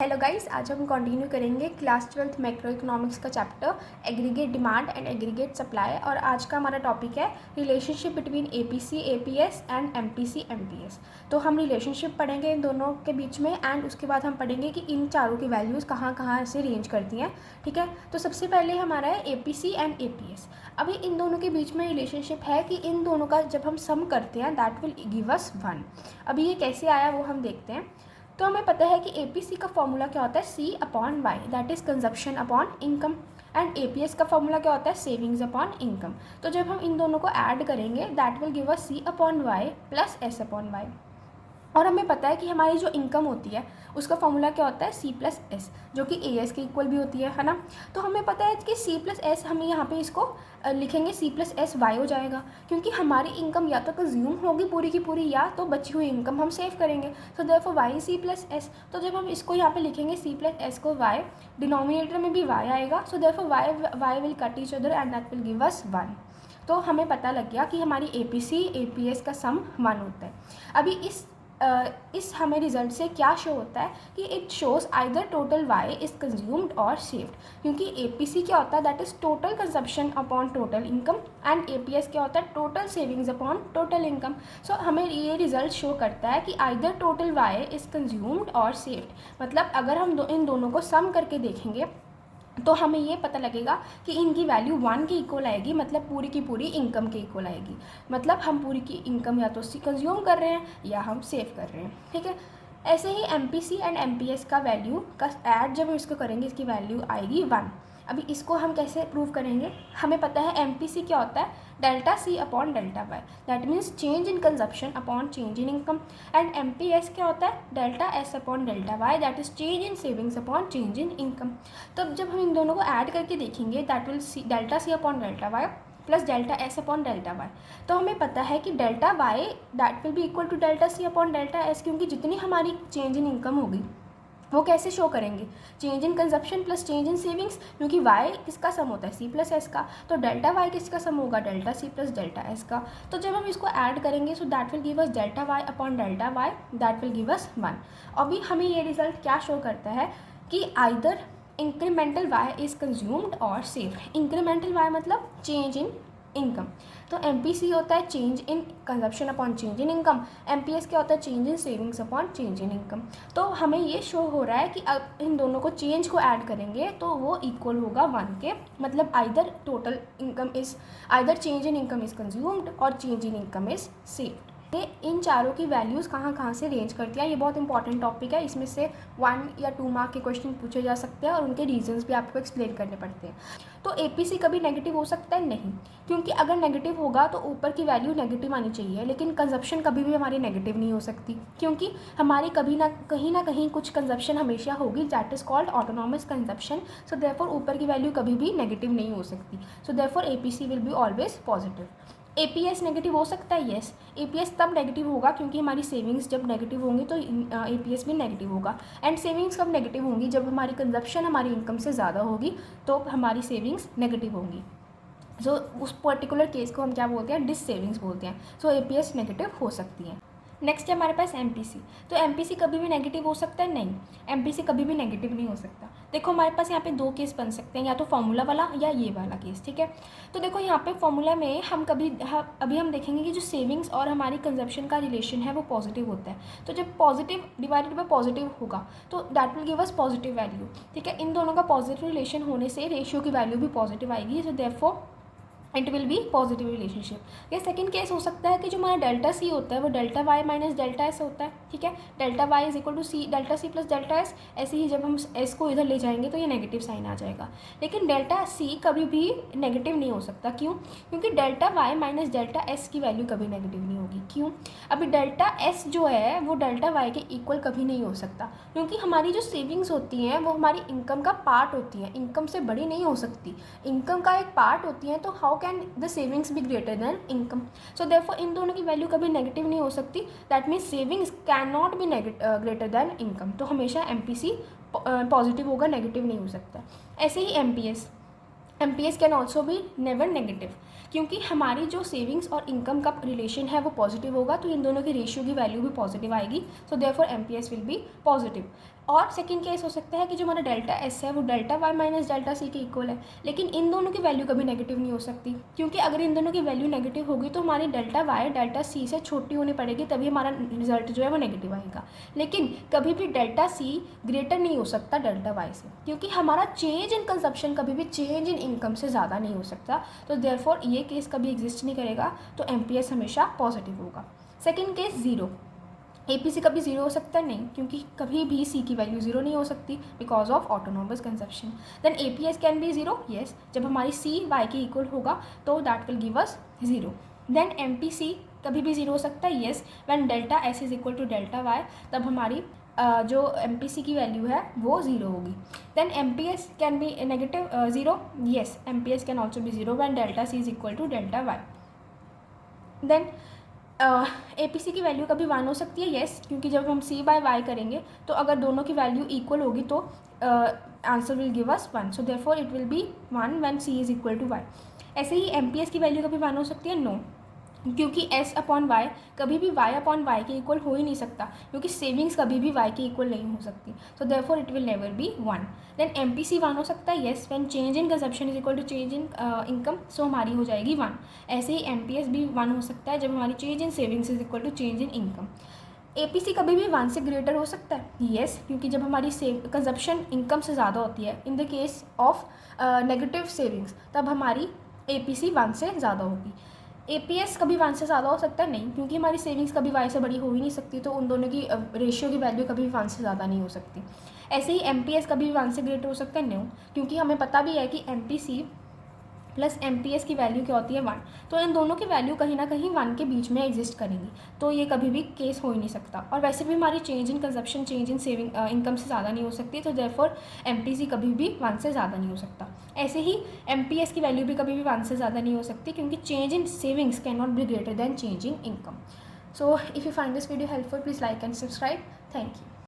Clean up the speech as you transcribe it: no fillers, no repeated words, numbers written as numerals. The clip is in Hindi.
हेलो गाइस, आज हम कंटिन्यू करेंगे क्लास 12th मैक्रो इकोनॉमिक्स का chapter aggregate demand and aggregate supply. और आज का हमारा टॉपिक है relationship between APC APS and MPC MPS. तो हम रिलेशनशिप पढ़ेंगे इन दोनों के बीच में, एंड उसके बाद हम पढ़ेंगे कि इन चारों की वैल्यूज़ कहाँ कहाँ से रेंज करती हैं। ठीक है, तो सबसे पहले हमारा है एपीसी एंड एपीएस। अभी इन दोनों के बीच में रिलेशनशिप है कि इन दोनों का जब हम सम करते हैं दैट विल गिव अस 1। अभी ये कैसे आया वो हम देखते हैं। तो हमें पता है कि एपीसी का फॉर्मूला क्या होता है, C upon Y, that is consumption upon income. And APS का फॉर्मूला क्या होता है, सेविंग्स अपॉन इनकम। तो जब हम इन दोनों को ऐड करेंगे that will give us C upon Y plus S upon Y. और हमें पता है कि हमारी जो इनकम होती है उसका फॉर्मूला क्या होता है, सी प्लस एस, जो कि ए एस के इक्वल भी होती है ना। तो हमें पता है कि सी प्लस एस, हमें यहाँ पे इसको लिखेंगे सी प्लस एस वाई हो जाएगा, क्योंकि हमारी इनकम या तो कंज्यूम होगी पूरी की पूरी, या तो बची हुई इनकम हम सेव करेंगे। So therefore Y C plus S. तो जब हम इसको यहाँ पे लिखेंगे सी प्लस एस को वाई, डिनोमिनेटर में भी वाई आएगा। So therefore Y will cut each other and that will give us 1। तो हमें पता लग गया कि हमारी एपीसी एपीएस का सम 1 होता है। अभी इस हमें रिजल्ट से क्या शो होता है कि it shows either total Y is consumed और सेव्ड, क्योंकि एपीसी क्या होता है, that is total consumption upon total income, and APS क्या होता है, total savings upon total income. So हमें ये रिजल्ट शो करता है कि either total Y is consumed और सेव्ड। मतलब अगर हम इन दोनों को सम करके देखेंगे तो हमें ये पता लगेगा कि इनकी वैल्यू 1 के इक्वल आएगी, मतलब पूरी की पूरी इनकम के इक्वल आएगी। मतलब हम पूरी की इनकम या तो कंज्यूम कर रहे हैं या हम सेव कर रहे हैं। ठीक है, ऐसे ही एमपीसी एंड एमपीएस का वैल्यू का ऐड जब हम इसको करेंगे इसकी वैल्यू आएगी 1। अभी इसको हम कैसे प्रूव करेंगे, हमें पता है एमपीसी क्या होता है, delta C upon delta Y, that means change in consumption upon change in income. And MPS क्या होता है, delta S upon delta Y, that is change in savings upon change in income. तब जब हम इन दोनों को ऐड करके देखेंगे that will see delta C upon delta Y plus delta S upon delta Y. तो हमें पता है कि delta Y that will B equal to delta C upon delta S, क्योंकि जितनी हमारी चेंज इन इनकम होगी वो कैसे शो करेंगे, change in consumption plus change in savings, क्योंकि वाई किसका सम होता है, सी प्लस एस का। तो डेल्टा वाई किसका सम होगा, delta C plus delta S का। तो जब हम इसको ऐड करेंगे so that will give us delta Y upon delta Y, that will give us 1। अभी हमें ये रिजल्ट क्या शो करता है कि either incremental Y is consumed और सेव्ड। इंक्रीमेंटल वाई मतलब चेंज इन इनकम। तो एमपीसी होता है change in consumption upon change in income, MPS क्या होता है change in savings upon change in income. तो हमें ये शो हो रहा है कि अब इन दोनों को चेंज को ऐड करेंगे तो वो इक्वल होगा 1 के। मतलब either total income is either change in income is consumed और change in income is saved. ये इन चारों की वैल्यूज़ कहाँ कहाँ से रेंज करती हैं, ये बहुत इंपॉर्टेंट टॉपिक है। इसमें से 1 या 2 मार्क के क्वेश्चन पूछे जा सकते हैं और उनके रीजंस भी आपको एक्सप्लेन करने पड़ते हैं। तो एपीसी कभी नेगेटिव हो सकता है, नहीं, क्योंकि अगर नेगेटिव होगा तो ऊपर की वैल्यू नेगेटिव आनी चाहिए, लेकिन कंजप्शन कभी भी हमारी नेगेटिव नहीं हो सकती, क्योंकि हमारी कभी ना कहीं कुछ कंजप्शन हमेशा होगी, that is called autonomous consumption. So therefore ऊपर की वैल्यू कभी भी नेगेटिव नहीं हो सकती। So therefore APC will be always positive. APS negative हो सकता है, येस। एपीएस तब नेगेटिव होगा क्योंकि हमारी सेविंग्स जब नेगेटिव होंगी तो एपीएस भी नेगेटिव होगा। एंड सेविंग्स कब नेगेटिव होंगी, जब हमारी कंजप्शन हमारी इनकम से ज़्यादा होगी तो हमारी सेविंग्स नेगेटिव होंगी। सो उस पर्टिकुलर केस को हम क्या बोलते हैं, डिस सेविंग्स बोलते हैं। सो एपीएस नेगेटिव हो सकती है। नेक्स्ट है हमारे पास एमपीसी। तो एमपीसी कभी भी नेगेटिव हो सकता है, नहीं, एमपीसी कभी भी नेगेटिव नहीं हो सकता। देखो हमारे पास यहाँ पे 2 केस बन सकते हैं, या तो फॉर्मूला वाला या ये वाला केस। ठीक है, तो देखो यहाँ पे फॉर्मूला में हम अभी हम देखेंगे कि जो सेविंग्स और हमारी कंजप्शन का रिलेशन है वो पॉजिटिव होता है। तो जब पॉजिटिव डिवाइडेड बाय पॉजिटिव होगा तो that will give us positive value. ठीक है, इन दोनों का पॉजिटिव रिलेशन होने से रेशियो की वैल्यू भी पॉजिटिव आएगी। सो therefore it will B positive relationship. या सेकंड केस हो सकता है कि जो हमारा डेल्टा सी होता है वो delta Y minus delta S होता है। ठीक है, delta Y is equal to C delta C plus delta S. ऐसे ही जब हम एस को इधर ले जाएंगे तो ये नेगेटिव साइन आ जाएगा, लेकिन डेल्टा सी कभी भी नेगेटिव नहीं हो सकता। क्यों, क्योंकि delta Y minus delta S की वैल्यू कभी नेगेटिव नहीं होगी। क्यों, अभी डेल्टा एस जो है वो डेल्टा वाई के इक्वल कभी नहीं हो सकता, क्योंकि हमारी जो सेविंग्स होती हैं वो हमारी इनकम का पार्ट होती हैं, इनकम से बड़ी नहीं हो सकती, इनकम का एक पार्ट होती है। तो how can the savings be greater than income. So therefore in दोनों की वैल्यू कभी नेगेटिव नहीं हो सकती, that means savings can not be greater than income. तो हमेशा एमपीसी पॉजिटिव होगा, नेगेटिव नहीं हो सकता। ऐसे ही MPS can also be never negative, क्योंकि हमारी जो सेविंग्स और इनकम का रिलेशन है वो पॉजिटिव होगा, तो इन दोनों की रेशियो की वैल्यू भी पॉजिटिव आएगी। So therefore MPS will be positive. और सेकंड केस हो सकता है कि जो हमारा डेल्टा एस है वो delta Y minus delta C के इक्वल है, लेकिन इन दोनों की वैल्यू कभी नेगेटिव नहीं हो सकती, क्योंकि अगर इन दोनों की वैल्यू नेगेटिव होगी तो हमारी डेल्टा वाई डेल्टा सी से छोटी होनी पड़ेगी, तभी हमारा रिजल्ट जो है वो नेगेटिव आएगा। लेकिन कभी भी डेल्टा सी ग्रेटर नहीं हो सकता डेल्टा वाई से, क्योंकि हमारा चेंज इन कंजप्शन कभी भी चेंज इन इनकम से ज़्यादा नहीं हो सकता। तो देयरफॉर ये केस कभी एग्जिस्ट नहीं करेगा, तो एमपीएस हमेशा पॉजिटिव होगा। सेकेंड केस ज़ीरो, एपीसी कभी ज़ीरो हो सकता है नहीं, क्योंकि कभी भी सी की वैल्यू ज़ीरो नहीं हो सकती because of autonomous consumption. Then APS can be zero, yes, जब हमारी सी वाई के इक्वल होगा तो that will give us zero. Then MPC कभी भी ज़ीरो हो सकता है, yes, when delta S is equal to delta Y, तब हमारी जो एमपीसी की वैल्यू है वो ज़ीरो होगी। Then MPS can be negative zero, yes, MPS can also be zero when delta C is equal to delta Y. Then APC की वैल्यू कभी वन हो सकती है, येस, क्योंकि जब हम सी बाय वाई करेंगे तो अगर दोनों की वैल्यू इक्वल होगी तो answer will give us one, so therefore it will be one when C is equal to Y. ऐसे ही एमपीएस की वैल्यू कभी वन हो सकती है, नो, क्योंकि एस अपॉन वाई कभी भी वाई अपॉन वाई के इक्वल हो ही नहीं सकता, क्योंकि सेविंग्स कभी भी वाई के इक्वल नहीं हो सकती, so therefore it will never be one. Then MPC one हो सकता है, yes, when change in consumption is equal to change in income, so हमारी हो जाएगी वन। ऐसे ही एमपीएस भी वन हो सकता है जब हमारी change in savings is equal to change in income. APC कभी भी वन से ग्रेटर हो सकता है, येस, क्योंकि जब हमारी कंजप्शन इनकम से ज़्यादा होती है in the case of negative savings, तब हमारी एपीसी वन से ज़्यादा होगी। एपीएस कभी वन से ज़्यादा हो सकता है, नहीं, क्योंकि हमारी सेविंग्स कभी वाई से बड़ी हो ही नहीं सकती, तो उन दोनों की रेशियो की वैल्यू कभी वन से ज़्यादा नहीं हो सकती। ऐसे ही एमपीएस कभी वन से ग्रेटर हो सकता है, नो, क्योंकि हमें पता भी है कि एमपीसी प्लस एमपीएस की वैल्यू क्या होती है, वन, तो इन दोनों की वैल्यू कहीं ना कहीं वन के बीच में एग्जिस्ट करेंगी, तो ये कभी भी केस हो ही नहीं सकता। और वैसे भी हमारी change in consumption change in saving income से ज़्यादा नहीं हो सकती, तो देयरफॉर एमपीसी कभी भी वन से ज़्यादा नहीं हो सकता। ऐसे ही एमपीएस की वैल्यू भी कभी भी वन से ज़्यादा नहीं हो सकती, क्योंकि change in savings can not be greater than change in income. So if you find this video helpful, please like and subscribe. Thank you.